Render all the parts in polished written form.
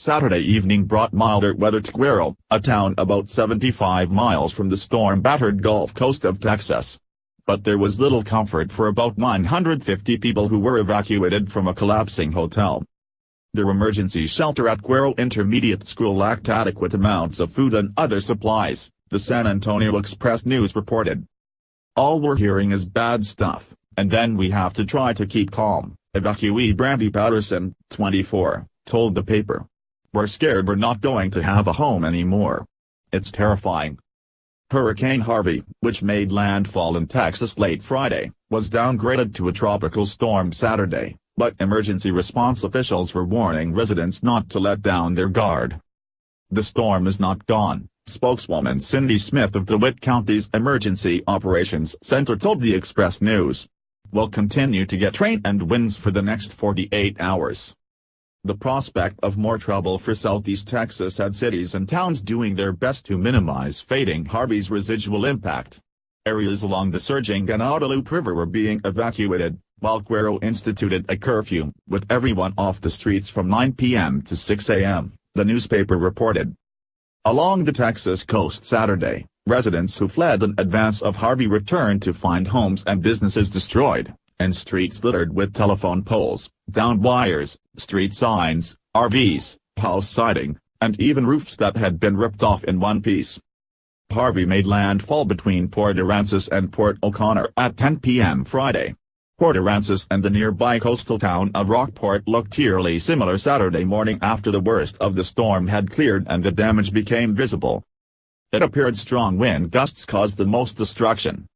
Saturday evening brought milder weather to Cuero, a town about 75 miles from the storm-battered Gulf Coast of Texas. But there was little comfort for about 950 people who were evacuated from a collapsing hotel. Their emergency shelter at Cuero Intermediate School lacked adequate amounts of food and other supplies, the San Antonio Express-News reported. "All we're hearing is bad stuff, and then we have to try to keep calm," evacuee Brandy Patterson, 24, told the paper. "We're scared we're not going to have a home anymore. It's terrifying." Hurricane Harvey, which made landfall in Texas late Friday, was downgraded to a tropical storm Saturday, but emergency response officials were warning residents not to let down their guard. "The storm is not gone," spokeswoman Cindy Smith of DeWitt County's Emergency Operations Center told the Express News. "We'll continue to get rain and winds for the next 48 hours. The prospect of more trouble for Southeast Texas had cities and towns doing their best to minimize fading Harvey's residual impact. Areas along the surging Guadalupe River were being evacuated, while Cuero instituted a curfew, with everyone off the streets from 9 p.m. to 6 a.m., the newspaper reported. Along the Texas coast Saturday, residents who fled in advance of Harvey returned to find homes and businesses destroyed, and streets littered with telephone poles, downed wires, street signs, RVs, house siding, and even roofs that had been ripped off in one piece. Harvey made landfall between Port Aransas and Port O'Connor at 10 p.m. Friday. Port Aransas and the nearby coastal town of Rockport looked eerily similar Saturday morning after the worst of the storm had cleared and the damage became visible. It appeared strong wind gusts caused the most destruction.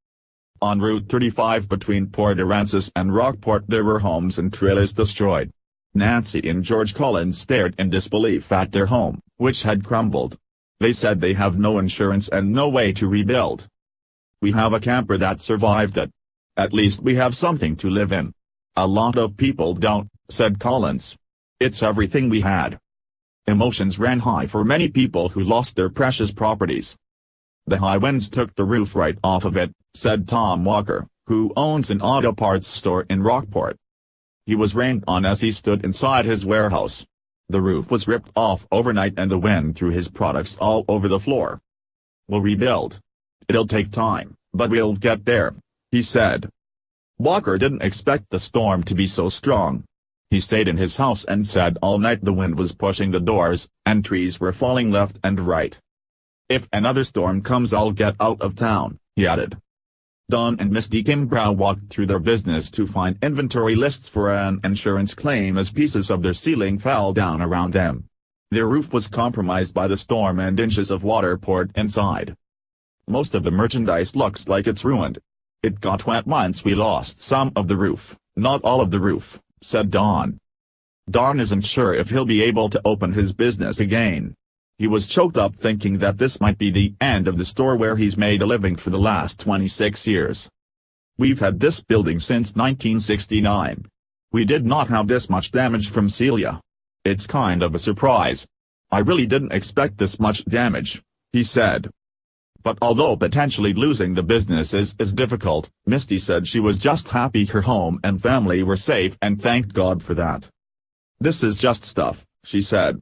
On Route 35 between Port Aransas and Rockport there were homes and trailers destroyed. Nancy and George Collins stared in disbelief at their home, which had crumbled. They said they have no insurance and no way to rebuild. "We have a camper that survived it. At least we have something to live in. A lot of people don't," said Collins. "It's everything we had." Emotions ran high for many people who lost their precious properties. "The high winds took the roof right off of it," said Tom Walker, who owns an auto parts store in Rockport. He was rained on as he stood inside his warehouse. The roof was ripped off overnight and the wind threw his products all over the floor. "We'll rebuild. It'll take time, but we'll get there," he said. Walker didn't expect the storm to be so strong. He stayed in his house and said all night the wind was pushing the doors, and trees were falling left and right. "If another storm comes I'll get out of town," he added. Don and Misty Kimbrough walked through their business to find inventory lists for an insurance claim as pieces of their ceiling fell down around them. Their roof was compromised by the storm and inches of water poured inside. "Most of the merchandise looks like it's ruined. It got wet once we lost some of the roof, not all of the roof," said Don. Don isn't sure if he'll be able to open his business again. He was choked up thinking that this might be the end of the store where he's made a living for the last 26 years. "We've had this building since 1969. We did not have this much damage from Celia. It's kind of a surprise. I really didn't expect this much damage," he said. But although potentially losing the business is difficult, Misty said she was just happy her home and family were safe and thanked God for that. "This is just stuff," she said.